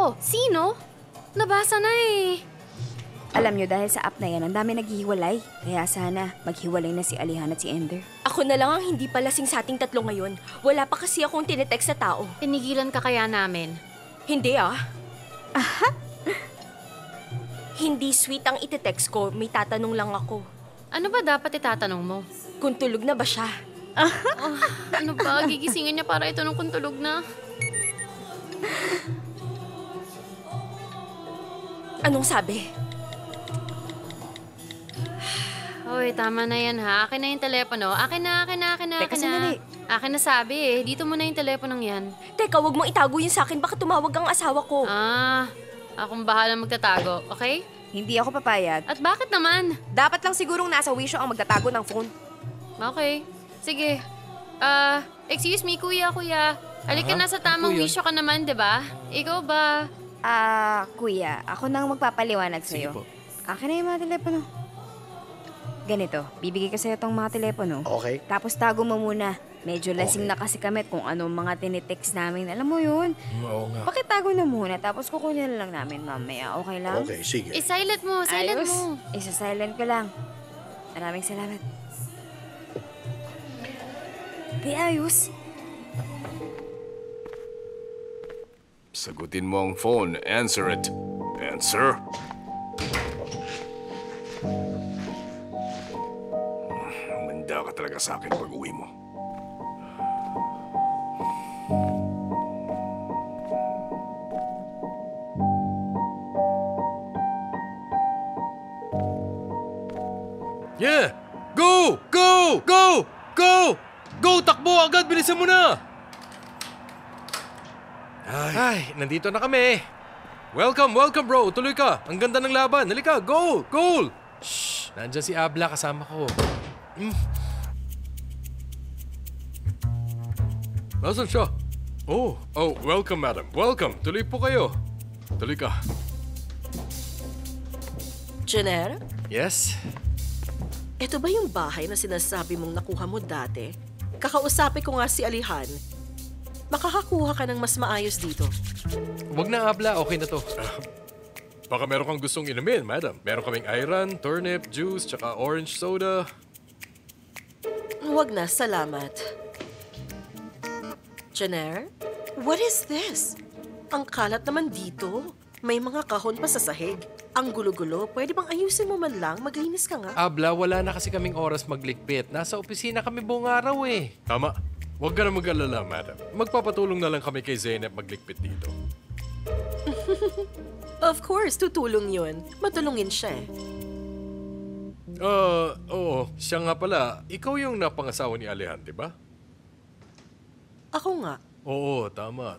Oh, sino? Nabasa na eh. Alam nyo, dahil sa app na yan, ang dami naghihiwalay. Kaya sana, maghiwalay na si Alihan at si Ender. Ako na lang ang hindi palasing sa ating tatlo ngayon. Wala pa kasi akong tinetext sa tao. Pinigilan ka kaya namin? Hindi ah. Aha? Hindi sweet ang itetext ko, may tatanong lang ako. Ano ba dapat itatanong mo? Kung tulog na ba siya? Ano ba? Gigisingin niya para itanong kung tulog na? Anong sabi? Hoy, tama na yan ha. Akin na yung telepono. Akin na. Teka, sandali. Akin na sabi eh. Dito mo na yung teleponong yan. Teka, wag mong itago yun sa akin. Baka tumawag ang asawa ko. Akong bahala magtatago, okay? Hindi ako papayag. At bakit naman? Dapat lang sigurong nasa wisyo ang magtatago ng phone. Okay. Sige. Excuse me, kuya. Halika na sa tamang wisyo ka naman, di ba? Ikaw ba? Kuya, ako nang magpapaliwanag sa'yo. Sige po. Akin na yung mga telepono. Ganito, bibigay ko sa'yo tong mga telepono. Okay. Tapos tago mo muna. Medyo lasing na kasi kami kung anong mga tinitext namin. Alam mo yun? Oo nga. Pakitago na muna, tapos kukunin na lang namin mamaya. Okay lang? Okay, sige. Silent mo. Silent mo. Isa-silent ko lang. Maraming salamat. Di ayos. Sagutin mo ang phone. Answer it. Answer. Manda ka talaga sa akin pag uwi mo. Yeah! Go! Go! Go! Go! Go! Takbo agad! Bilisan mo na! Ay, nandito na kami. Welcome bro. Tuloy ka. Ang ganda ng laban. Halika, goal! Goal! Shh! Nandyan si Abla kasama ko. Nasaan siya? Oh, welcome madam. Welcome. Tuloy po kayo. Tuloy ka. Jenner, Yes? ito ba yung bahay na sinasabi mong nakuha mo dati? Kakausapin ko nga si Alihan. Makakakuha ka ng mas maayos dito. Wag na, Abla. Okay na to. Baka meron kang gustong inumin, madam. Meron kaming ayran, turnip, juice, tsaka orange soda. Huwag na, salamat. Jenner, what is this? Ang kalat naman dito. May mga kahon pa sa sahig. Ang gulo-gulo, pwede bang ayusin mo man lang? Maglinis ka nga. Abla, wala na kasi kaming oras maglikpit. Nasa opisina kami buong araw eh. Tama. Huwag ka na mag-alala, madam. Magpapatulong na lang kami kay Zeynep maglikpit dito. Of course, tutulong yun. Matulungin siya eh. Oo. Siya nga pala. Ikaw yung napangasawa ni Alihan, di ba? Ako nga. Oo, tama.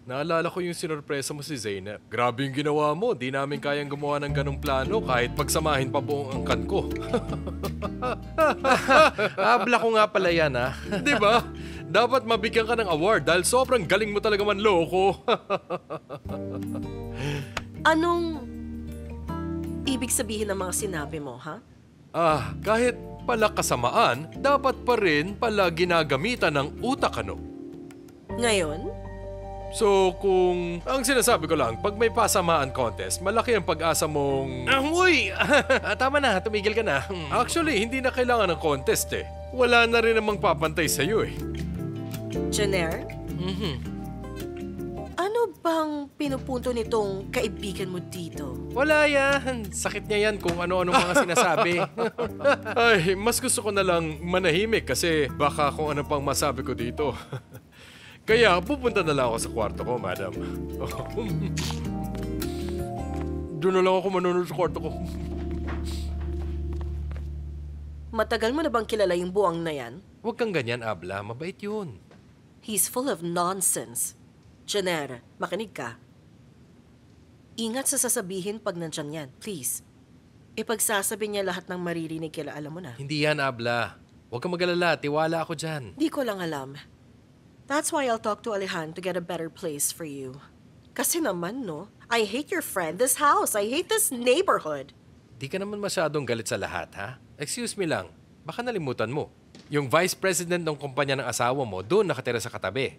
Naalala ko yung sinurpresa mo si Zeynep. Grabe yung ginawa mo. Di namin kayang gumawa ng ganong plano kahit pagsamahin pa buong angkan ko. Abla ko nga pala yan, ha? Di ba? Dapat mabigyan ka ng award dahil sobrang galing mo talaga manloko. Anong ibig sabihin ng mga sinabi mo, ha? Kahit pala kasamaan, dapat pa rin pala ginagamitan ng utak, ano? Ngayon? So, kung... Ang sinasabi ko lang, pag may pasamaan contest, malaki ang pag-asa mong... Uy! Tama na, tumigil ka na. Actually, hindi na kailangan ng contest eh. Wala na rin namang papantay sa'yo eh. Jenner? Ano bang pinupunto nitong kaibigan mo dito? Wala yan. Sakit niya yan kung ano-anong mga sinasabi. Ay, mas gusto ko na lang manahimik kasi baka kung ano pang masabi ko dito. Kaya pupunta na lang ako sa kwarto ko, madam. Doon na lang ako manunod sa kwarto ko. Matagal mo na bang kilala yung buwang na yan? Huwag kang ganyan, Abla. Mabait yun. He's full of nonsense. Jenner, makinig ka. Ingat sa sasabihin pag nandyan yan, please. Ipagsasabi niya lahat ng maririnig kila alam mo na. Hindi yan, Abla. Huwag kang mag-alala. Tiwala ako dyan. Di ko lang alam. That's why I'll talk to Alihan to get a better place for you. Kasi naman, no? I hate your friend, this house. I hate this neighborhood. Di ka naman masyadong galit sa lahat, ha? Excuse me lang. Baka nalimutan mo. Yung vice president ng kumpanya ng asawa mo, doon nakatira sa katabi.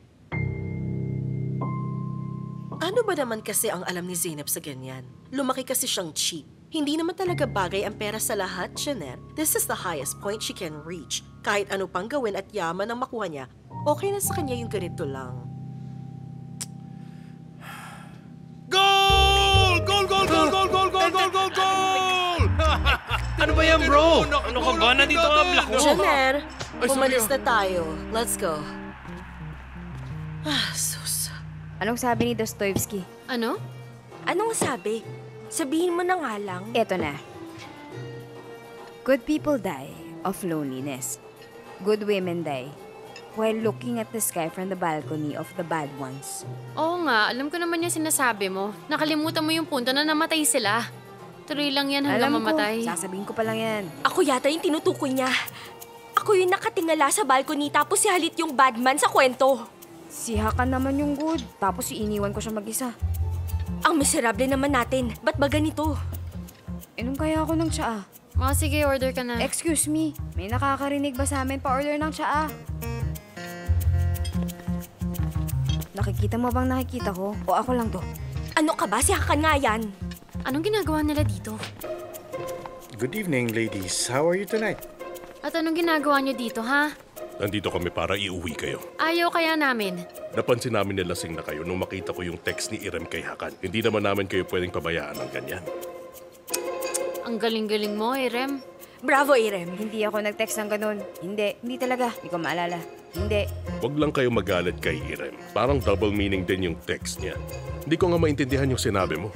Ano ba naman kasi ang alam ni Zeynep sa ganyan? Lumaki kasi siyang cheap. Hindi naman talaga bagay ang pera sa lahat, Janet. This is the highest point she can reach. Kahit ano pang gawin at yaman ang makuha niya, okay na sa kanya yung ganito lang. Goal! Goal, goal, goal, goal, goal, goal, goal, goal, goal! Ano ba yan, bro? Ano ka ba? Nandito ang black ko. Janet, Ay, umalis sorry, na tayo. Let's go. Sus. Anong sabi ni Dostoevsky? Ano? Anong sabi? Sabihin mo na nga lang. Eto na. Good people die of loneliness. Good women die while looking at the sky from the balcony of the bad ones. Oo nga, alam ko naman yung sinasabi mo. Nakalimutan mo yung punto na namatay sila. Tuloy lang yan hanggang Alam mamatay. ko, sasabihin ko pa lang yan. Ako yata yung tinutukoy niya. Ako yung nakatingala sa balcony tapos si Halit yung bad man sa kwento. Si Hakan naman yung good, tapos iniwan ko siya mag-isa. Ang miserable naman natin. Ba't ba ganito? Inom kaya ako ng tsaa? Sige, order ka na. Excuse me, may nakakarinig ba sa amin pa-order ng tsaa? Nakikita mo bang nakikita ko? O ako lang to? Ano ka ba? Si Hakan nga yan. Anong ginagawa nila dito? Good evening, ladies. How are you tonight? At anong ginagawa niyo dito, ha? Nandito kami para iuwi kayo. Ayaw kaya namin. Napansin namin na lasing na kayo nung makita ko yung text ni Irem kay Hakan. Hindi naman namin kayo pwedeng pabayaan ng ganyan. Ang galing-galing mo, Irem. Bravo, Irem. Hindi ako nag-text ng ganun. Hindi talaga. Hindi ko maalala. Hindi. Huwag lang kayo magalit kay Irem. Parang double meaning din yung text niya. Hindi ko nga maintindihan yung sinabi mo.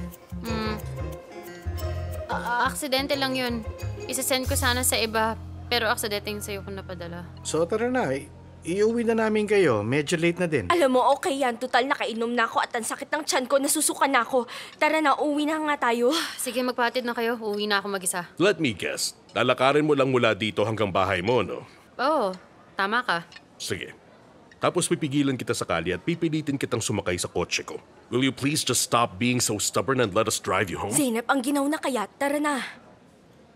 Aksidente lang yun. Isasend ko sana sa iba, pero aksidente yung sa'yo ko napadala. So tara na, iuwi na namin kayo. Medyo late na din. Alam mo, okay yan. Total, nakainom na ako at ang sakit ng tiyan ko. Nasusuka na ako. Tara na, uwi na nga tayo. Sige, magpatid na kayo. Uuwi na ako mag-isa. Let me guess. Lalakarin mo lang mula dito hanggang bahay mo, no? Oo, tama ka. Sige. Tapos pipigilan kita sa kalye at pipilitin kitang sumakay sa kotse ko. Will you please just stop being so stubborn and let us drive you home? Zeynep, ang ginaw na kaya. Tara na.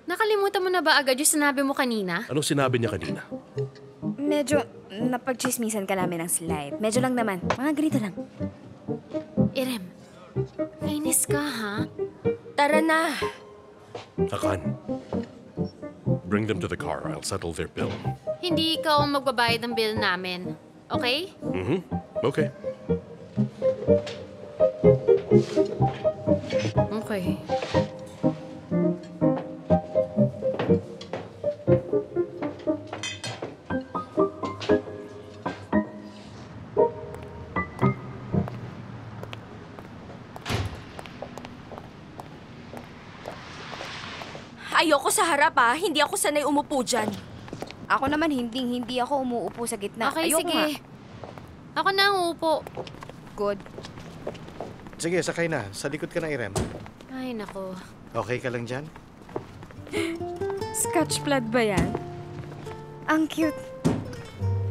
Nakalimutan mo na ba agad yung sinabi mo kanina? Anong sinabi niya kanina? Medyo napagchismisan ka namin ng slide. Medyo lang naman. Mga ganito lang. Irem, kainis ka, ha? Tara na. Hakan. Bring them to the car. I'll settle their bill. Hindi ikaw ang magbabayad ng bill namin. Okay? Okay. Okay. Ayoko sa harap Hindi ako sanay umupo dyan. Ako naman hindi ako umuupo sa gitna. Okay, Ayoko sige. nga. Ako na ang uupo. Good. Sige, sakay na. Sa likod ka na, Irem. Ay, nako. Okay ka lang dyan? Scotch blood ba yan? Ang cute.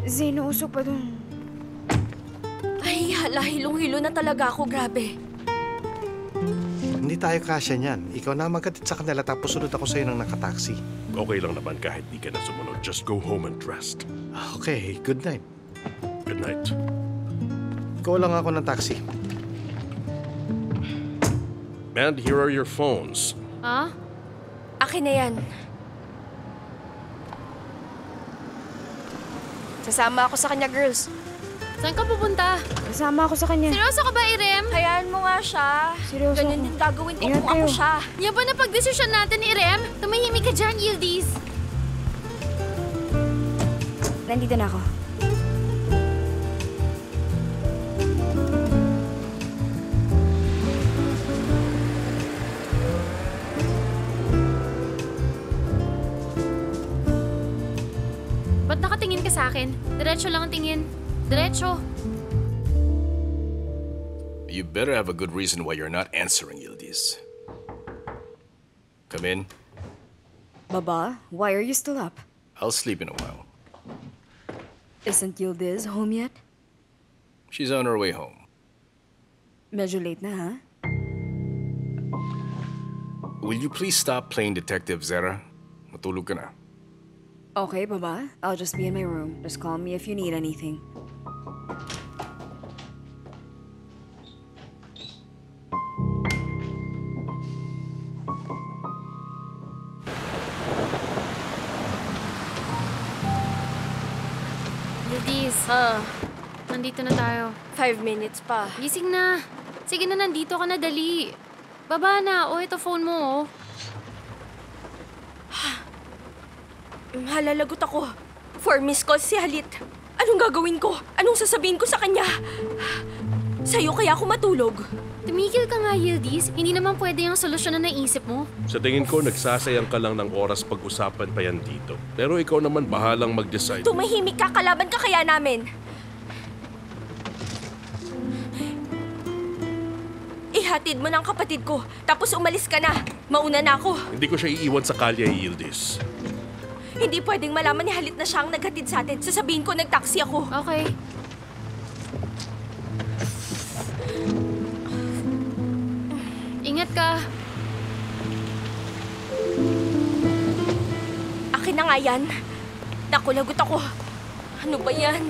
Zeno, usok pa dun. Ay, hala, hilong-hilo na talaga ako. Grabe. Hindi tayo kasya niyan. Ikaw na magkatid sa kanila tapos sunod ako sa'yo ng nakataksi. Okay lang naman kahit di ka na sumunod. Just go home and rest. Okay, good night. Good night. Ikaw lang ako ng taxi. And here are your phones. Ha? Akin na yan. Sasama ako sa kanya, girls. Saan ka pupunta? Kasama ako sa kanya. Seryoso ka ba, Irem? Hayaan mo nga siya. Seryoso Ganyan ako. din gagawin ko Ingat kung ako kayo. siya. Yan ba na pagdesisyon natin, Irem? Tumahimik ka dyan, Yildiz. Nandito na ako. Ba't nakatingin ka sa akin? Diretso lang ang tingin. Diretso. You better have a good reason why you're not answering, Yildiz. Come in. Baba, why are you still up? I'll sleep in a while. Isn't Yildiz home yet? She's on her way home. Medyo late na, ha? Will you please stop playing Detective, Zara? Matulog ka na. Okay, Baba. I'll just be in my room. Just call me if you need anything. Yildiz, nandito na tayo. 5 minutes pa. Gising na. Sige na, nandito ka na, dali. Baba na. O, ito phone mo, oh. Halalagot ako. 4 missed calls si Halit. Anong gagawin ko? Anong sasabihin ko sa kanya? Sa'yo kaya ako matulog? Tumigil ka nga, Yildiz. Hindi naman pwede yung solusyon na naisip mo. Sa tingin ko, nagsasayang ka lang ng oras pag-usapan pa yan dito. Pero ikaw naman bahalang mag-decide. Tumahimik ka, kalaban ka kaya namin. Ihatid mo ng kapatid ko, tapos umalis ka na. Mauna na ako. Hindi ko siya iiwan sa kalye, Yildiz. Hindi pwedeng malaman ni Halit na siya ang naghatid sa atin. Sasabihin ko nag-taxi ako. Okay. Ingat ka. Akin na nga yan. Naku, lagot ako. Ano ba yan?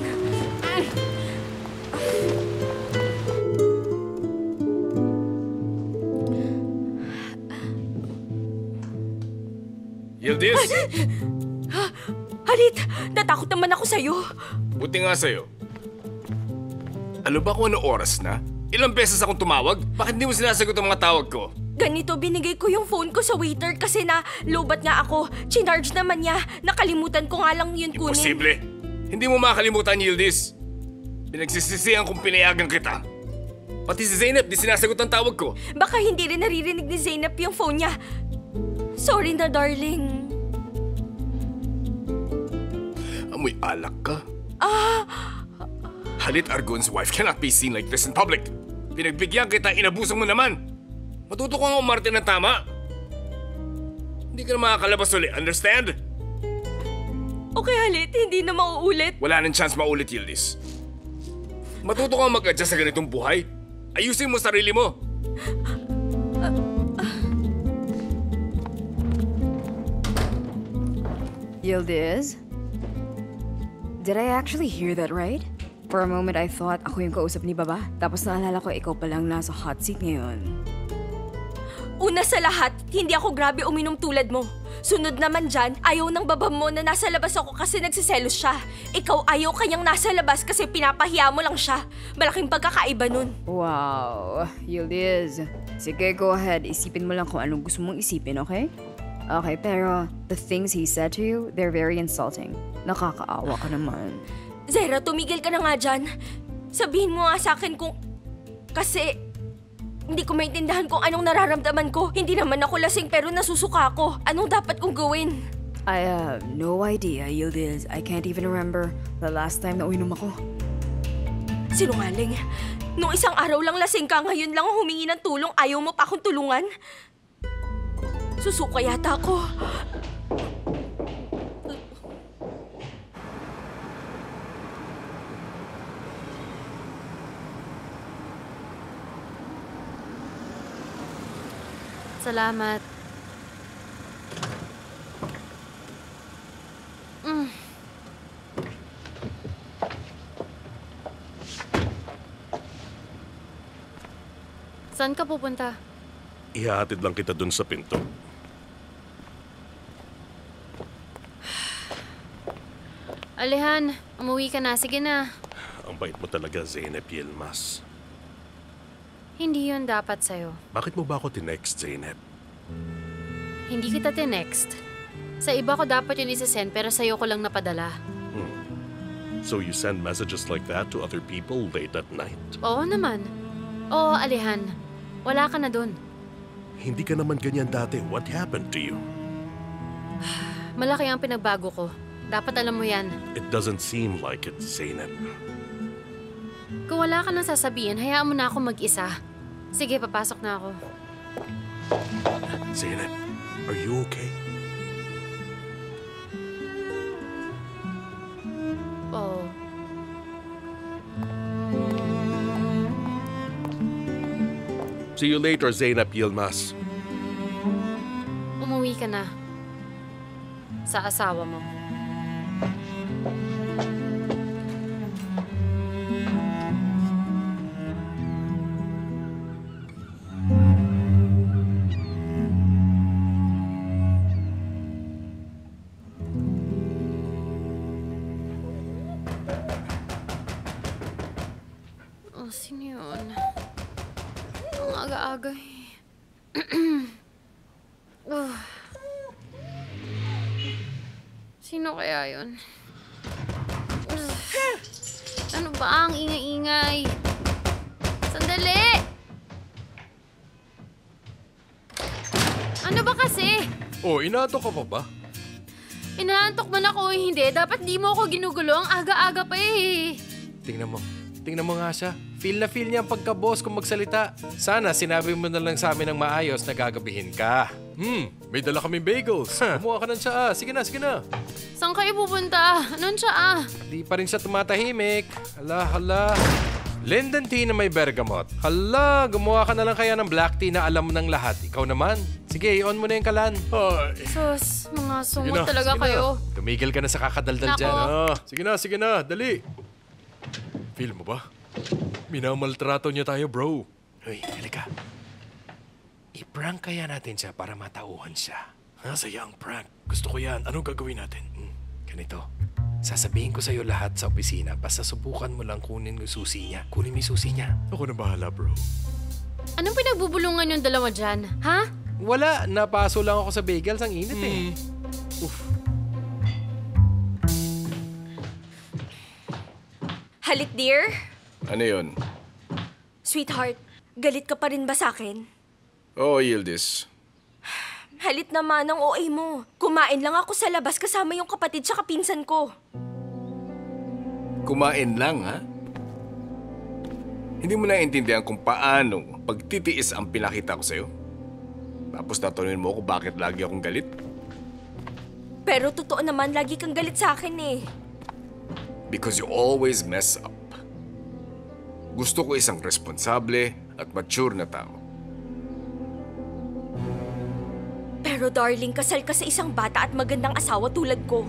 Yildiz! Halit, natakot naman ako sa'yo. Buti nga sa'yo. Ano ba kung ano oras na? Ilang beses akong tumawag? Bakit hindi mo sinasagot ang mga tawag ko? Ganito, binigay ko yung phone ko sa waiter kasi na lobat nga ako. Chinarge naman niya. Nakalimutan ko nga lang yun kunin. Imposible. Hindi mo makalimutan, Yildiz. Pinagsisisihan kung pinayagan kita. Pati si Zainab, di sinasagot ang tawag ko. Baka hindi rin naririnig ni Zainab yung phone niya. Sorry na, darling. Amoy alak ka. Halit Argon's wife cannot be seen like this in public. Pinagbigyan kita, inabusan mo naman. Matuto ka nga umarte ng tama. Hindi ka na makakalabas ulit, understand? Okay, Halit, hindi na mauulit. Wala nang chance maulit, Yildiz. Matuto ka mag-adjust sa ganitong buhay. Ayusin mo sarili mo. Yildiz? Did I actually hear that right? For a moment, I thought ako yung kausap ni Baba. Tapos naalala ko ikaw palang nasa hot seat ngayon. Una sa lahat, hindi ako grabe uminom tulad mo. Sunod naman dyan, ayaw ng baba mo na nasa labas ako kasi nagsiselos siya. Ikaw ayaw kanyang nasa labas kasi pinapahiya mo lang siya. Malaking pagkakaiba nun. Wow. Yildiz. Sige, go ahead. Isipin mo lang kung anong gusto mong isipin, okay? Okay, pero the things he said to you, they're very insulting. Nakakaawa ka naman. Zara, tumigil ka na nga dyan. Sabihin mo nga sa akin kung... Kasi... Hindi ko maintindihan kung anong nararamdaman ko. Hindi naman ako lasing pero nasusuka ako. Anong dapat kong gawin? I have no idea, Yildiz. I can't even remember the last time na uinom ako. Sinungaling. Nung isang araw lang lasing ka, ngayon lang humingi ng tulong, ayaw mo pa akong tulungan? Susuka yata ako. Salamat. Saan ka pupunta? Ihahatid lang kita dun sa pinto. Alehan, umuwi ka na. Sige na. Ang bait mo talaga, Zainab Yilmaz. Hindi yun dapat sa'yo. Bakit mo ba ako tinext, Zainab? Hindi kita tinext. Sa iba ko dapat yun isasend pero sa'yo ko lang napadala. So you send messages like that to other people late at night? Oo naman. Oo, Alehan. Wala ka na dun. Hindi ka naman ganyan dati. What happened to you? Malaki ang pinagbago ko. Dapat alam mo yan. It doesn't seem like it, Zainab. Kung wala ka nang sasabihin, hayaan mo na ako mag-isa. Sige, papasok na ako. Zainab, are you okay? Oo. See you later, Zainab Yilmaz. Umuwi ka na. Sa asawa mo. Sino yun? Ang aga-aga eh. Sino kaya yun? Ano ba ang ingay-ingay? Sandali! Ano ba kasi? Oh, inato ka pa ba? Inaantok man ako hindi. Dapat di mo ako ginugulo. Ang aga-aga pa eh. Tingnan mo nga siya. Feel na feel niya ang pagka-boss kung magsalita. Sana sinabi mo na lang sa amin ng maayos na gagabihin ka. May dala kaming bagels. Kumuha ka ng tsaa. Sige na. Saan kayo pupunta? Anong tsaa? Di pa rin siya tumatahimik. Hala. Linden tea na may bergamot. Hala, gumawa ka na lang kaya ng black tea na alam mo ng lahat. Ikaw naman. Sige, on mo na yung kalan. Sus, mga Sige sungot talaga sige kayo. Na. Tumigil ka na sa kakadaldal Nako. dyan. Sige na, dali. Feel mo ba? Minamaltrato niya tayo, bro. Hoy, halika. I-prank kaya natin siya para matauhan siya. Saya ang prank. Gusto ko yan. Anong gagawin natin? Ganito. Sasabihin ko sa'yo lahat sa opisina. Basta subukan mo lang kunin yung susi niya. Kunin mo yung susi niya. Ako na bahala, bro. Anong pinagbubulungan yung dalawa dyan? Ha? Wala. Napaso lang ako sa bagels. Ang init eh. Halit, dear? Ano yun? Sweetheart, galit ka pa rin ba sa akin? Oo, Yildiz. Halit naman ang OA mo. Kumain lang ako sa labas kasama yung kapatid sa pinsan ko. Kumain lang, ha? Hindi mo naiintindihan kung paano pagtitiis ang pinakita ko sa'yo? Tapos tatanungin mo ako bakit lagi akong galit? Pero totoo naman, lagi kang galit sa akin eh. Because you always mess up. Gusto ko isang responsable at mature na tao. Pero darling, kasal ka sa isang bata at magandang asawa tulad ko.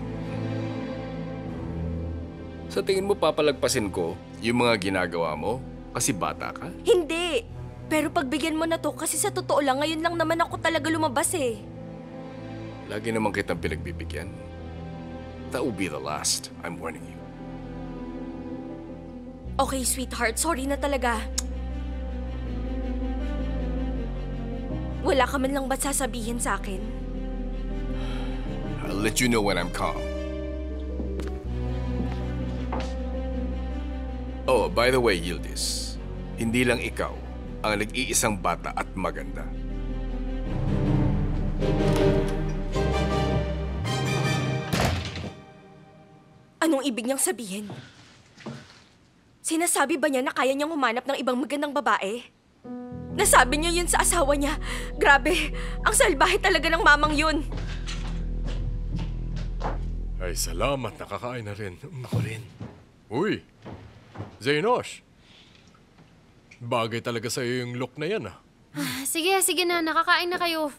Sa tingin mo papalagpasin ko yung mga ginagawa mo kasi bata ka? Hindi. Pero pagbigyan mo na to kasi sa totoo lang, ngayon lang naman ako talaga lumabas eh. Lagi naman kitang pinagbibigyan. That will be the last. I'm warning you. Okay, sweetheart. Sorry na talaga. Wala ka man lang ba't sasabihin sa akin? I'll let you know when I'm calm. Oh, by the way, Yildiz, hindi lang ikaw ang nag-iisang bata at maganda. Anong ibig niyang sabihin? Sinasabi ba niya na kaya niyang humanap ng ibang magandang babae? Nasabi niya yun sa asawa niya. Grabe, ang salbahe talaga ng mamang yun. Ay, salamat. Nakakain na rin. Ako rin. Uy, Zaynosh. Bagay talaga sa'yo yung look na yan, ah. Sige na. Nakakain na kayo.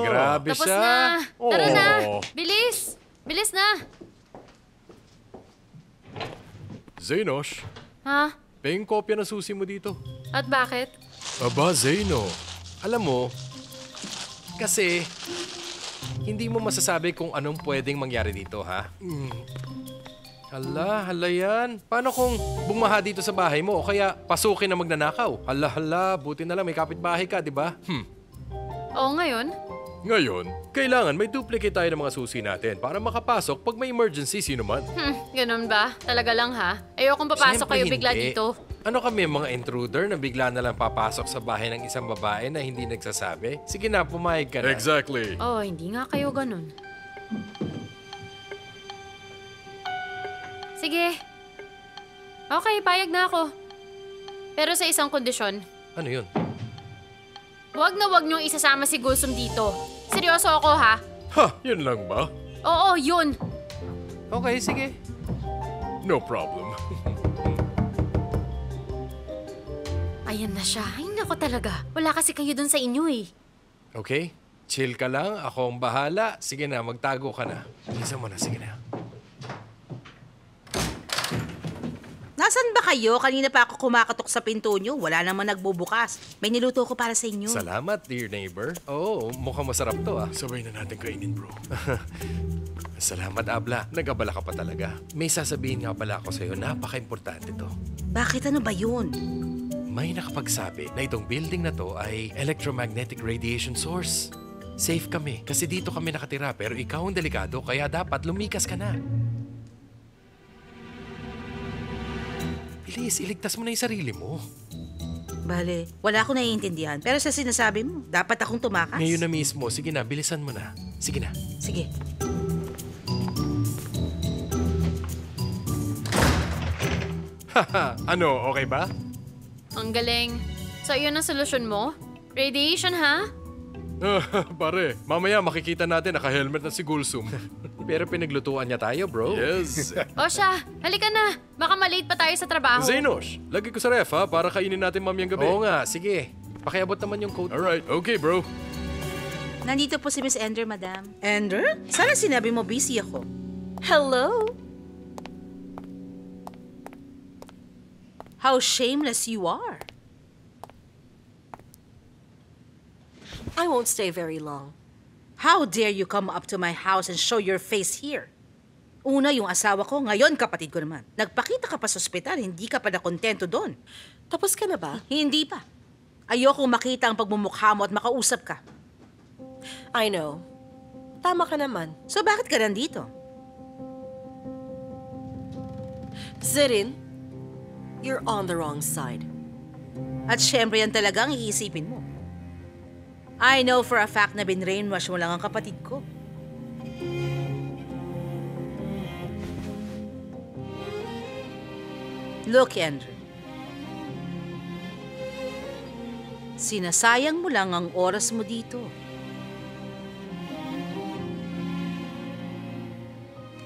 Grabe Tapos siya. na. Tara na. Oh. Bilis. Bilis na. Zaynosh, Ha? pahing kopya ng susi mo dito. At bakit? Aba, Zayno. Alam mo, kasi hindi mo masasabi kung anong pwedeng mangyari dito, ha? Hala yan. Paano kung bumaha dito sa bahay mo o kaya pasukin na magnanakaw? Hala, buti na lang may kapitbahay ka, di ba? Oo, ngayon? Ngayon, kailangan may duplicate tayo ng mga susi natin para makapasok pag may emergency sino man. Ganun ba? Talaga lang ha? Ayokong papasok Siyempre kayo bigla hindi. dito. Ano kami, mga intruder na bigla na lang papasok sa bahay ng isang babae na hindi nagsasabi? Sige na, pumayag ka na. Exactly. Oh, hindi nga kayo ganun. Sige. Okay, payag na ako. Pero sa isang kondisyon. Ano yun? Huwag na huwag niyong isasama si Gulsum dito. Seryoso ako ha? Yun lang ba? Oo, yun. Okay, sige. No problem. Ayan na siya. Ay, nako talaga. Wala kasi kayo dun sa inyo eh. Okay, chill ka lang. Ako ang bahala. Sige na, magtago ka na. Bilisan mo na, sige na. Nasaan ba kayo? Kanina pa ako kumakatok sa pinto nyo. Wala naman nagbubukas. May niluto ko para sa inyo. Salamat, dear neighbor. Oo, mukhang masarap to ah. Sabay na natin kainin, bro. Salamat, Abla. Nag-abala ka pa talaga. May sasabihin nga pala ako sa'yo, napaka-importante to. Bakit ano ba yun? May nakapagsabi na itong building na to ay electromagnetic radiation source. Safe kami kasi dito kami nakatira pero ikaw ang delikado kaya dapat lumikas ka na. Bilis, iligtas mo na yung sarili mo. Bale, wala akong naiintindihan. Pero sa sinasabi mo, dapat akong tumakas. Ngayon na mismo, sige na, bilisan mo na. Sige na. Sige. Haha, ano, okay ba? Ang galing. So, yun ang solusyon mo? Radiation, ha? Pare, mamaya makikita natin naka-helmet na si Gulsum. Pero pinaglutuan niya tayo, bro. Yes. O siya, halika na. Baka malate pa tayo sa trabaho. Zaynosh, lagay ko sa ref ha, para kainin natin mamayang gabi. Oo nga, sige. Pakiabot naman yung coat. Alright, okay bro. Nandito po si Miss Ender, madam. Ender? Sana sinabi mo busy ako. Hello? How shameless you are. I won't stay very long. How dare you come up to my house and show your face here? Una, yung asawa ko, ngayon kapatid ko naman. Nagpakita ka pa sa ospital, hindi ka pa nakontento doon. Tapos ka na ba? Hindi pa. Ayokong makita ang pagmumukha mo at makausap ka. I know. Tama ka naman. So bakit ka nandito? Zerin, you're on the wrong side. At syempre yan talaga ang iisipin mo. I know for a fact na binrainwash mo lang ang kapatid ko. Look, Andrew. Sinasayang mo lang ang oras mo dito.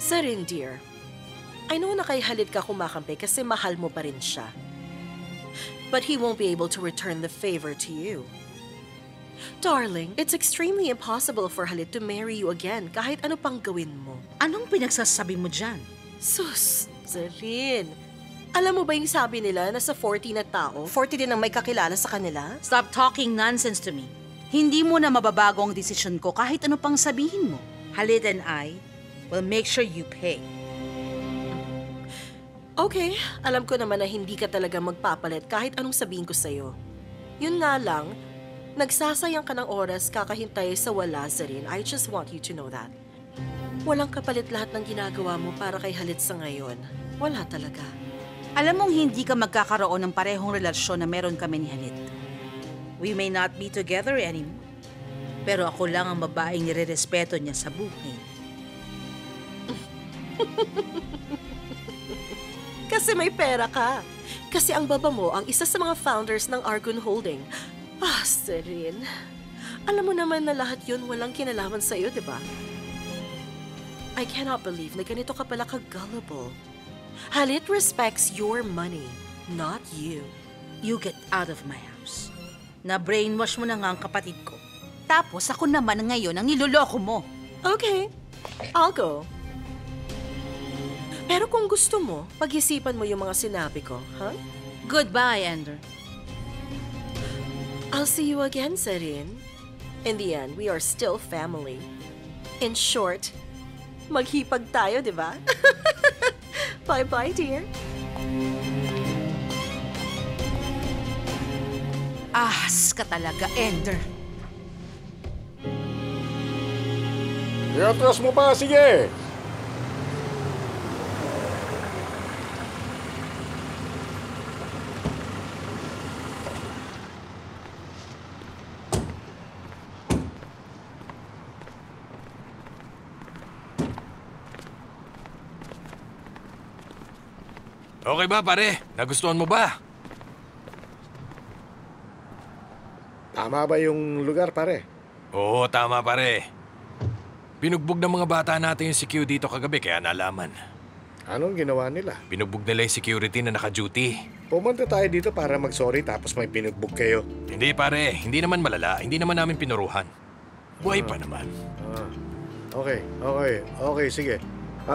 Zerin, dear. I know na kay Halid ka kumakampi kasi mahal mo pa rin siya. But he won't be able to return the favor to you. Darling, it's extremely impossible for Halid to marry you again kahit ano pang gawin mo. Anong pinagsasabi mo dyan? Sus, Zerin. Alam mo ba yung sabi nila na sa 40 na tao, 40 din ang may kakilala sa kanila? Stop talking nonsense to me. Hindi mo na mababago ang desisyon ko kahit ano pang sabihin mo. Halid and I will make sure you pay. Okay, alam ko naman na hindi ka talaga magpapalit kahit anong sabihin ko sa'yo. Yun nga lang, nagsasayang ka ng oras kakahintay sa wala, Zerin. I just want you to know that. Walang kapalit lahat ng ginagawa mo para kay Halid sa ngayon. Wala talaga. Alam mong hindi ka magkakaroon ng parehong relasyon na meron kami ni Halid. We may not be together anymore. Pero ako lang ang babaeng nire-respeto niya sa buhay. Kasi may pera ka. Kasi ang baba mo ang isa sa mga founders ng Argon Holding. Ah, Zerin. Alam mo naman na lahat yun walang kinalaman sa'yo, di ba? I cannot believe na ganito ka pala ka-gullible. Halid respects your money, not you. You get out of my house. Na-brainwash mo na nga ang kapatid ko. Tapos ako naman ngayon ang niloloko mo. Okay, I'll go. Pero kung gusto mo, pag-isipan mo yung mga sinabi ko, huh? Goodbye, Ender. I'll see you again, Zerin. In the end, we are still family. In short, maghipag tayo, di ba? Bye-bye, dear. Ahas ka talaga, Ender. Iatras mo pa, sige! Okay ba, pare? Nagustuhan mo ba? Tama ba yung lugar, pare? Oo, tama, pare. Pinugbog ng mga bata natin yung CQ dito kagabi, kaya nalaman. Anong ginawa nila? Pinugbog nila yung security na naka-duty. Pumunta tayo dito para mag-sorry tapos may pinugbog kayo. Hindi, pare. Hindi naman malala. Hindi naman namin pinuruhan. Buhay pa naman. Okay, sige.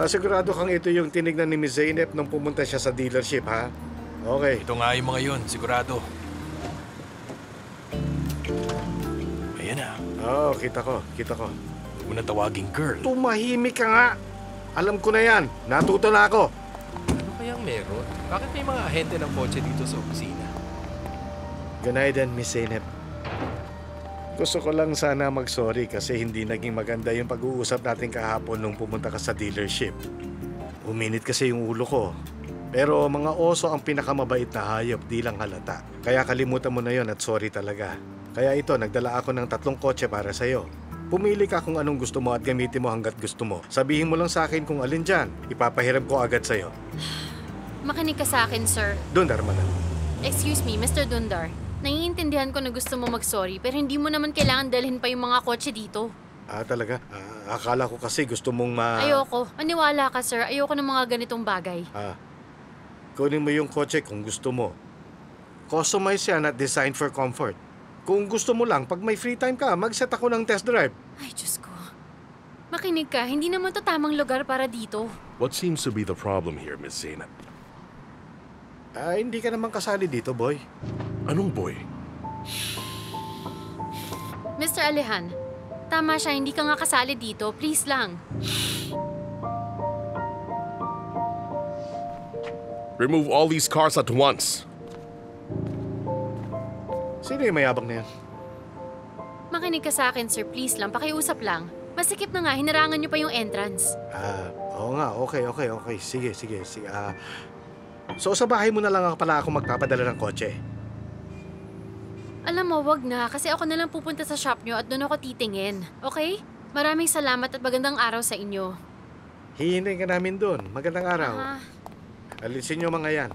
Sigurado kang ito yung tinignan ni Miss Zeynep nung pumunta siya sa dealership, ha? Okay. Ito nga yung mga yun, sigurado. Ayan na. Kita ko. Huwag mo na tawaging girl. Tumahimik ka nga! Alam ko na yan. Natuto na ako. Ano kayang meron? Bakit may mga ahente ng kotse dito sa opisina? Ganay din, Miss Zeynep. Gusto ko lang sana mag-sorry kasi hindi naging maganda yung pag-uusap natin kahapon nung pumunta ka sa dealership. Uminit kasi yung ulo ko. Pero mga oso ang pinakamabait na hayop, di lang halata. Kaya kalimutan mo na yon at sorry talaga. Kaya ito, nagdala ako ng 3 kotse para sa'yo. Pumili ka kung anong gusto mo at gamitin mo hanggat gusto mo. Sabihin mo lang sa akin kung alin dyan. Ipapahiram ko agad sa'yo. Makinig ka sa akin, sir. Dundar man. Excuse me, Mr. Dundar. Naiintindihan ko na gusto mo mag-sorry, pero hindi mo naman kailangan dalhin pa yung mga kotse dito. Talaga? Akala ko kasi gusto mong Ayoko. Maniwala ka, sir. Ayoko ng mga ganitong bagay. Kunin mo yung kotse kung gusto mo. Customize yan at designed for comfort. Kung gusto mo lang, pag may free time ka, mag-set ako ng test drive. Ay, Diyos ko. Makinig ka, hindi naman to tamang lugar para dito. What seems to be the problem here, Miss Zeynep? Hindi ka naman kasali dito, boy. Anong boy? Mr. Alejan, tama siya, hindi ka nga kasali dito. Please lang. Remove all these cars at once. Sino yung mayabang na yan? Makinig ka sa akin, sir. Please lang, pakiusap lang. Masikip na nga, hinarangan niyo pa yung entrance. Oo nga. Okay. Sige. So sa bahay mo na lang pala ako magpapadala ng kotse. Alam mo, wag na, kasi ako na lang pupunta sa shop niyo at doon ako titingin. Okay? Maraming salamat at magandang araw sa inyo. Hihintayin ka namin doon. Magandang araw. Alisin niyo mga yan.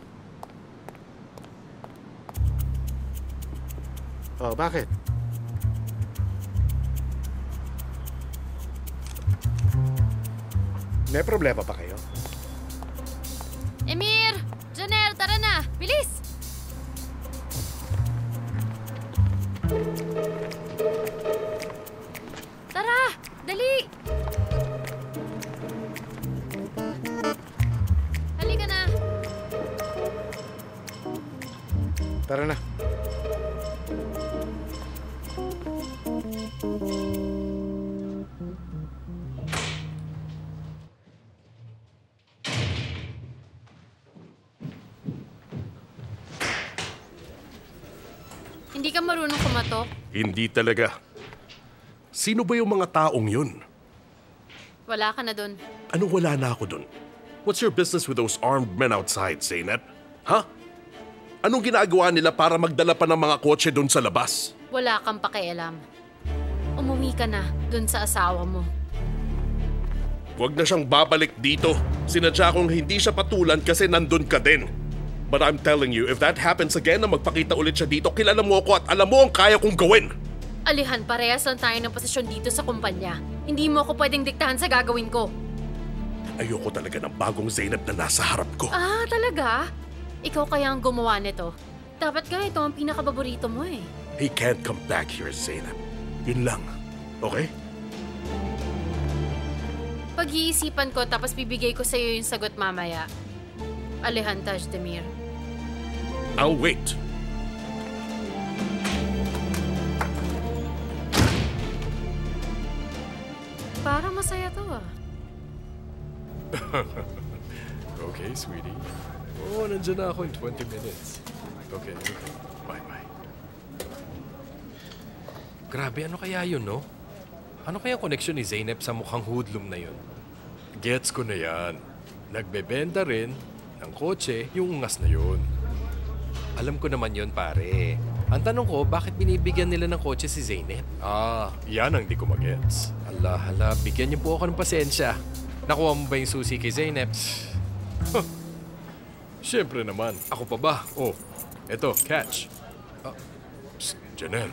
Oh, bakit? May problema pa kayo? Emir! Janelle, tara na! Bilis! Tara! Dali! Halika na! Tara na. Hindi ka marunong kumatok? Hindi talaga. Sino ba yung mga taong yun? Wala ka na dun. Anong wala na ako dun? What's your business with those armed men outside, Zeynep? Ha? Anong ginagawa nila para magdala pa ng mga kotse dun sa labas? Wala kang pakialam. Umuwi ka na dun sa asawa mo. Huwag na siyang babalik dito. Sinadya kong hindi siya patulan kasi nandun ka din. But I'm telling you, if that happens again na magpakita ulit siya dito, kilala mo ako at alam mo ang kaya kong gawin. Alihan, parehas lang tayo ng posisyon dito sa kumpanya. Hindi mo ako pwedeng diktahan sa gagawin ko. Ayoko talaga ng bagong Zeynep na nasa harap ko. Talaga? Ikaw kaya ang gumawa nito. Dapat nga ito ang pinakapaborito mo eh. He can't come back here, Zeynep. Yun lang. Okay? Pag-iisipan ko tapos bibigay ko sa'yo yung sagot mamaya. Alihan Tajdemir. I'll wait. Parang masaya to Okay, sweetie. Nandiyan na ako in 20 minutes. Okay. Bye-bye. Grabe, ano kaya yun, no? Ano kaya connection ni Zeynep sa mukhang hoodlum na yun? Gets ko na yan. Nagbebenta rin ng kotse yung ungas na yun. Alam ko naman yun, pare. Ang tanong ko, bakit binibigyan nila ng kotse si Zeynep? Yan ang di ko magets. Hala, bigyan niyo po ako ng pasensya. Nakuha mo ba yung susi kay Zeynep? Siyempre naman. Ako pa ba? Oh, eto, catch. Psst, Janelle.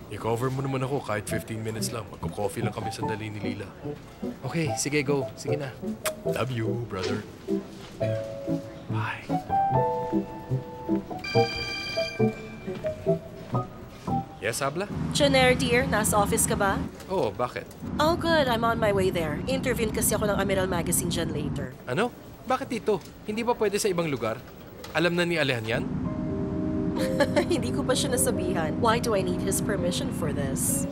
I-cover mo naman ako kahit 15 minutes lang. Magko-coffee lang kami sandali ni Lila. Okay, sige, go. Sige na. Love you, brother. Bye. Yes, Habla? Janelle, dear, nasa office ka ba? Oh, bakit? Oh, good. I'm on my way there. Interview kasi ako ng Amiral Magazine dyan later. Ano? Bakit dito? Hindi ba pwede sa ibang lugar? Alam na ni Alejan yan? Hindi ko pa siya nasabihan. Why do I need his permission for this?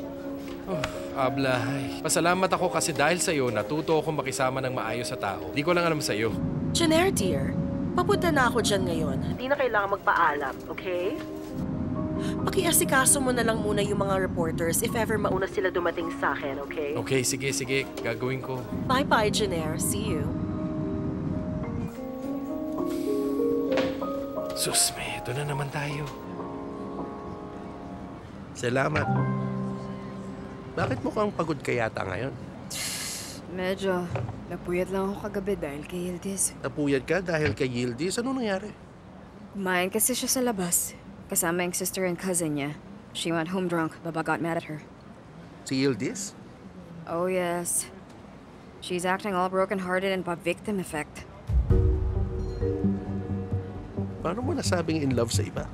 Abla, pasalamat ako kasi dahil sa'yo, natuto akong makisama ng maayos sa tao. Di ko lang alam sa'yo. Jenner, dear, papunta na ako dyan ngayon. Hindi na kailangan magpaalam, okay? Pakiasikaso mo na lang muna yung mga reporters if ever mauna sila dumating sa akin, okay? Okay, sige. Gagawin ko. Bye-bye, Jenner. See you. Susme, ito na naman tayo. Salamat. Bakit mukhang pagod ka yata ngayon? Medyo. Napuyat lang ako kagabi dahil kay Yildiz. Napuyat ka dahil kay Yildiz? Ano nangyari? Kumain kasi siya sa labas. Kasama yung sister and cousin niya. She went home drunk. Baba got mad at her. Si Yildiz? Oh, yes. She's acting all broken-hearted and pa-victim effect. Paano mo nasabing in love sa iba?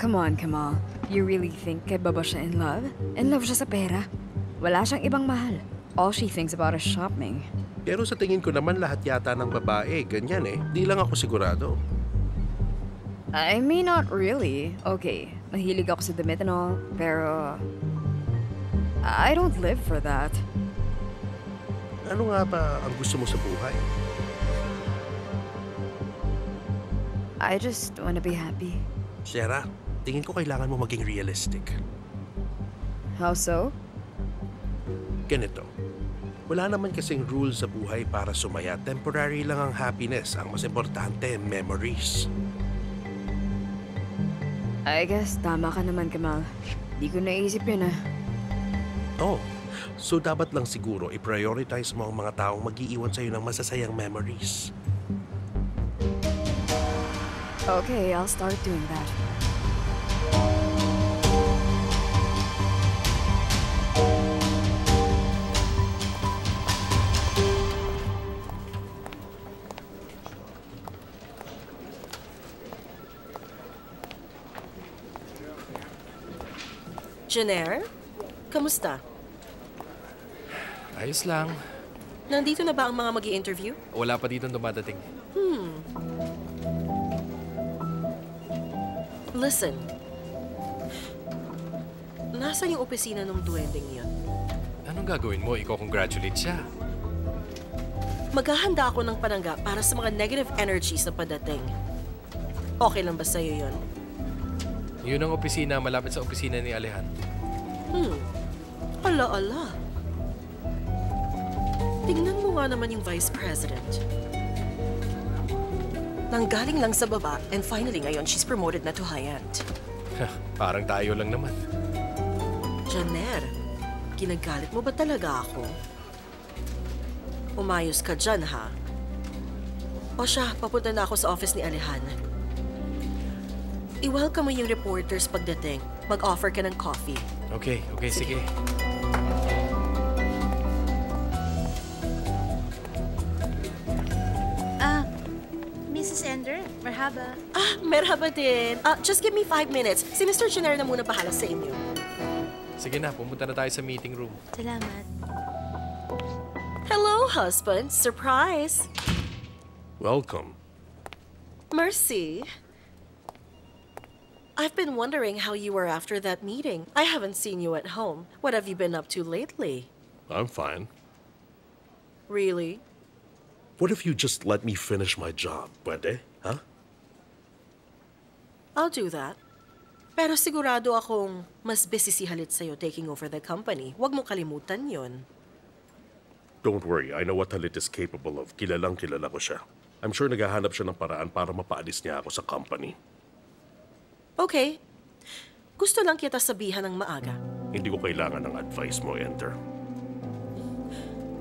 Come on, Kamal. You really think kay Baba siya in love? In love siya sa pera. Wala siyang ibang mahal. All she thinks about is shopping. Pero sa tingin ko naman lahat yata ng babae, ganyan eh. Di lang ako sigurado. I mean, not really. Okay, mahilig ako sa damit and all, pero... I don't live for that. Ano nga ba ang gusto mo sa buhay? I just wanna be happy. Sarah, tingin ko kailangan mo maging realistic. How so? Ganito. Wala naman kasing rules sa buhay para sumaya. Temporary lang ang happiness. Ang mas importante, memories. I guess tama ka naman, Kamal. Di ko naisip yun ah. Oh, so dapat lang siguro i-prioritize mo ang mga taong mag-iiwan sa'yo ng masasayang memories. Okay, I'll start doing that. Jenner, kamusta? Ayos lang. Nandito na ba ang mga mag-i-interview? Wala pa dito dumadating. Listen. Nasaan yung opisina ng duwending yun? Anong gagawin mo? Iko-congratulate siya. Maghahanda ako ng panangga para sa mga negative energies na padating. Okay lang ba sa'yo yun? Yun ang opisina, malapit sa opisina ni Alehan. Ala. Tingnan mo nga naman yung vice president. Nanggaling lang sa baba and finally ngayon she's promoted na to high-end. Parang tayo lang naman. Jenner, ginagalit mo ba talaga ako? Umayos ka dyan, ha? O siya, papunta na ako sa office ni Alehan. I-welcome mo yung reporters pagdating. Mag-offer ka ng coffee. Okay, sige. Mrs. Ender, marhaba. Merhaba din. Just give me 5 minutes. Si Mr. Jenner na muna bahala sa inyo. Sige na, pumunta na tayo sa meeting room. Salamat. Hello, husband. Surprise. Welcome. Mercy. I've been wondering how you were after that meeting. I haven't seen you at home. What have you been up to lately? I'm fine. Really? What if you just let me finish my job, pwede? Huh? I'll do that. Pero sigurado akong mas busy si Halit sa'yo taking over the company. Huwag mo kalimutan yon. Don't worry, I know what Halit is capable of. Kilalang kilala ko siya. I'm sure naghahanap siya ng paraan para mapaalis niya ako sa company. Okay. Gusto lang kita sabihan ng maaga. Hindi ko kailangan ng advice mo, Enter.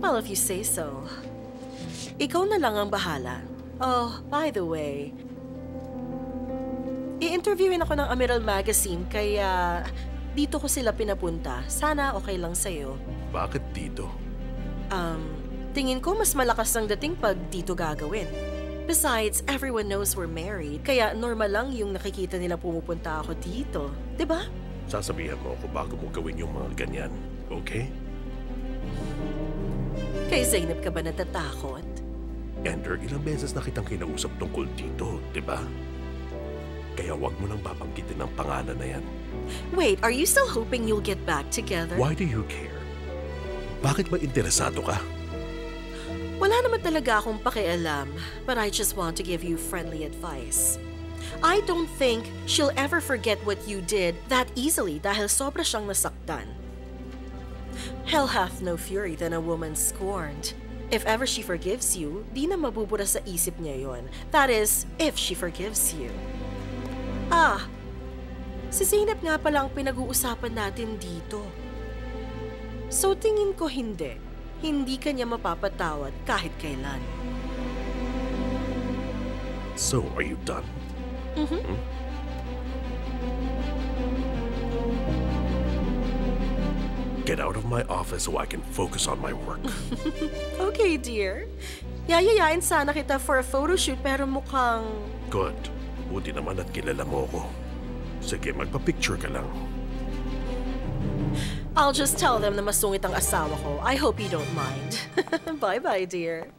Well, if you say so. Ikaw na lang ang bahala. Oh, by the way, i-interviewin ako ng Amiral Magazine kaya dito ko sila pinapunta. Sana okay lang sa'yo. Bakit dito? Tingin ko mas malakas ang dating pag dito gagawin. Besides, everyone knows we're married, kaya normal lang yung nakikita nila pumupunta ako dito. 'Di ba? Sasabihan mo ako bago mo gawin yung mga ganyan, okay? Kay Zainab ka ba natatakot? Ender, ilang beses na kitang kinausap tungkol dito, di ba? Kaya wag mo nang babanggitin ang pangalan na yan. Wait, are you still hoping you'll get back together? Why do you care? Bakit ba interesado ka? Wala naman talaga akong pakialam, but I just want to give you friendly advice. I don't think she'll ever forget what you did that easily dahil sobra siyang nasaktan. Hell hath no fury than a woman scorned. If ever she forgives you, di na mabubura sa isip niya yon. That is, if she forgives you. Si Zeynep nga pala ang pinag-uusapan natin dito. So tingin ko hindi. Hindi kanya mapapatawad kahit kailan. So, are you done? Get out of my office so I can focus on my work. Okay, dear. Yayayain sana kita for a photo shoot pero mukhang... Good. Buti naman at kilala mo ko. Sige, magpa-picture ka lang. I'll just tell them na masungit ang asawa ko. I hope you don't mind. Bye-bye, dear.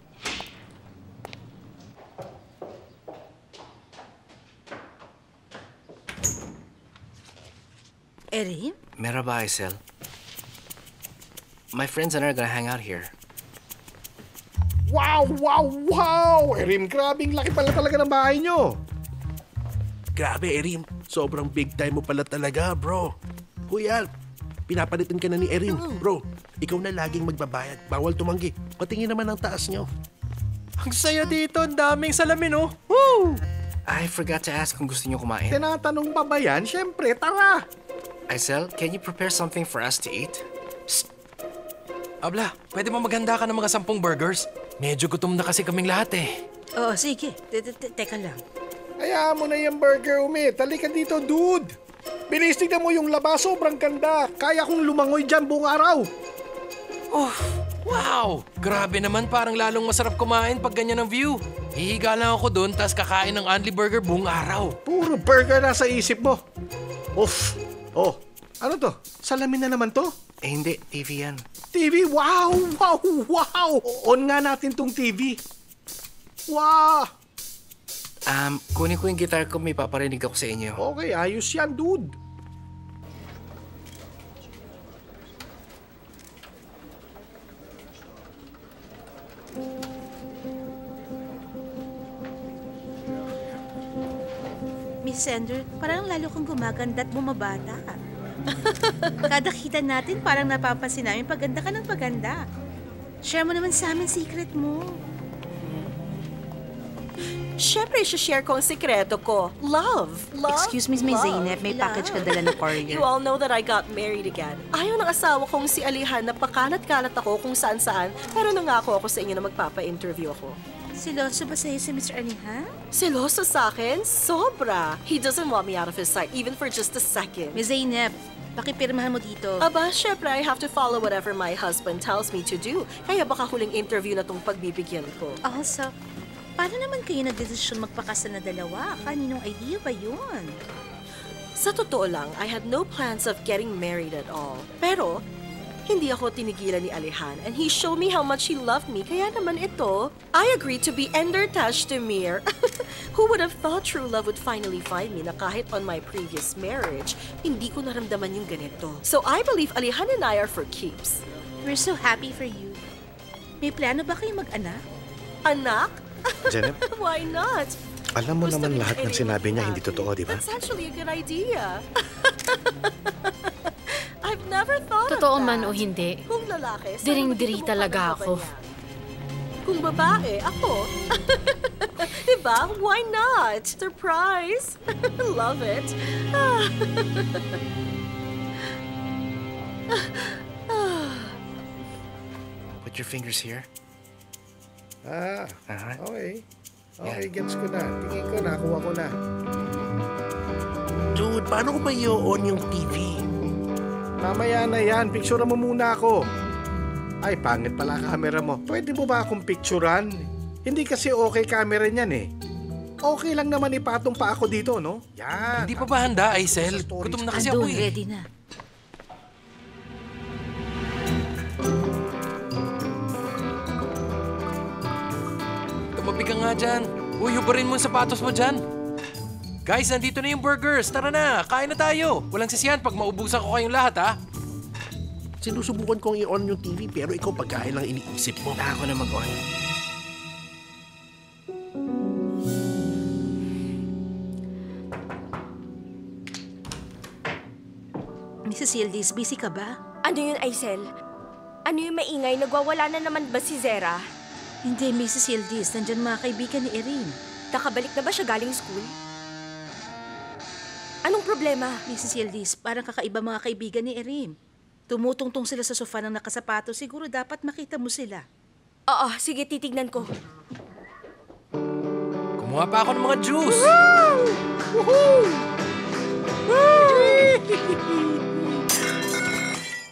Erin? Merhaba, Aisel. My friends and I are gonna hang out here. Wow! Erin, grabing laki pala talaga ng bahay nyo. Grabe, Erin. Sobrang big time mo pala talaga, bro. Kuya, pinapalitan ka na ni Erin. Bro, ikaw na laging magbabayad. Bawal tumanggi. Patingin naman ang taas nyo. Ang saya dito, ang daming salamin, oh. Woo! I forgot to ask kung gusto niyo kumain. Tinatanong pa ba yan? Siyempre, tara! Aisel, can you prepare something for us to eat? Abla, pwede mo maghanda ka ng mga 10 burgers? Medyo gutom na kasi kaming lahat eh. Oo, sige. Teka lang. Hayaan mo na yung burger, Umi. Talika dito, dude. Bilis, tignan mo yung labas. Sobrang ganda. Kaya kong lumangoy dyan buong araw. Oh, wow! Grabe naman, parang lalong masarap kumain pag ganyan ang view. Hihiga lang ako doon, tas kakain ng Only Burger buong araw. Puro burger na sa isip mo. Uff. Oh, ano to? Salamin na naman to? Eh hindi, TV yan. TV? Wow! On nga natin tong TV. Wow! Kunin ko yung guitar ko, may paparinig ako sa inyo. Okay, ayos yan, dude. Miss Ender, parang lalo kang gumaganda at bumabata. Kada kita natin, parang napapansin namin paganda ka ng paganda. Share mo naman sa amin secret mo. Siyempre, share ko ang sikreto ko. Love. Excuse me, Miss Zeynep, may package ka dala na courier. You all know that I got married again. Ayaw ng asawa kong si Alihan na pakalat-kalat ako kung saan-saan, pero nangako ako sa inyo na magpapa-interview ako. Siloso ba sa'yo si Mr. Alihan? Siloso sa akin? Sobra. He doesn't want me out of his sight, even for just a second. Miss Zeynep, pakipirmahan mo dito. Aba, syempre, I have to follow whatever my husband tells me to do. Kaya baka huling interview na tong pagbibigyan ko. Also, paano naman kayo nagdesisyon magpakasal na dalawa? Kaninong idea ba yun? Sa totoo lang, I had no plans of getting married at all. Pero, hindi ako tinigilan ni Alihan and he showed me how much he loved me. Kaya naman ito, I agreed to be endertash to Mir. Who would have thought true love would finally find me na kahit on my previous marriage, hindi ko naramdaman yung ganito. So I believe Alihan and I are for keeps. We're so happy for you. May plano ba kayo mag-anak? Anak? Zeynep, Why not? alam mo naman lahat ng sinabi niya hindi totoo, di ba? That's actually a good idea. I've never thought Totoo of that. man o hindi, Kung lalaki, sana diring-diri maging talaga kamukha ako. niya. Kung babae, ako. Diba? Why not? Surprise! Love it. Put your fingers here. Okay. Okay, gets ko na. Tingin ko, nakuha ko na. Dude, paano ko ba i-on yung TV? Mamaya na yan, picturean mo muna ako. Ay, pangit pala camera mo. Pwede mo ba akong picturean? Hindi kasi okay camera niyan eh. Okay lang naman ipatong pa ako dito, no? Yan. Hindi pa ba handa, Aisel? Gutom na kasi ako Andun, eh. ready na. Tumabi ka nga dyan. Uy, hubarin mo yung sapatos mo dyan. Guys, nandito na yung burgers. Tara na, kain na tayo. Walang sisiyan pag maubusan ko kayong lahat, ha? Sinusubukan kong i-on yung TV pero ikaw pagkain lang iniisip mo. Ako na mag-on. Mrs. Yildiz, busy ka ba? Ano yun, Aisel? Ano yung maingay? Nagwawala na naman ba si Zera? Hindi, Mrs. Yildiz. Nandyan mga kaibigan ni Erin. Nakabalik na ba siya galing school? Anong problema? Mrs. Yildiz, parang kakaiba mga kaibigan ni Erin. Tumutungtong sila sa sofa ng nakasapato. Siguro dapat makita mo sila. Oo, sige, titignan ko. Kumuha pa ako ng mga juice.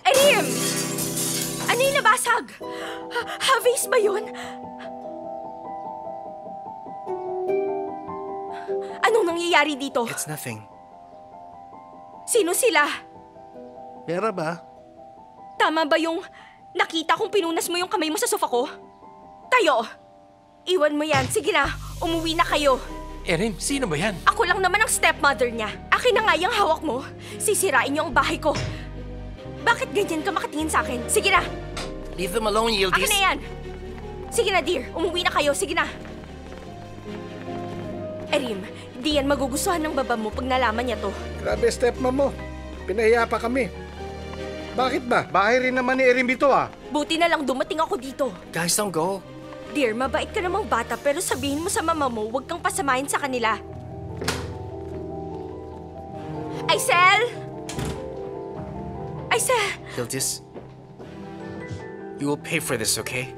Erim! Ano yung nabasag? Havis ba yun? Anong nangyayari dito? It's nothing. Sino sila? Pera ba? Tama ba yung nakita kong pinunas mo yung kamay mo sa sofa ko? Tayo! Iwan mo yan. Sige na, umuwi na kayo. Erin, sino ba yan? Ako lang naman ang stepmother niya. Akin na nga yung hawak mo. Sisirain niyo ang bahay ko. Bakit ganyan ka makatingin sa akin? Sige na! Leave them alone, Yildiz. Akin na yan! Sige na, dear. Umuwi na kayo. Sige na. Erim, di yan magugustuhan ng baba mo pag nalaman niya to. Grabe, stepmom mo. Pinahiya pa kami. Bakit ba? Bahay rin naman ni Erin ito ah. Buti na lang dumating ako dito. Guys, don't go. Dear, mabait ka namang bata pero sabihin mo sa mama mo, huwag kang pasamahin sa kanila. Aisel! Aisel! Yildiz, you will pay for this, okay?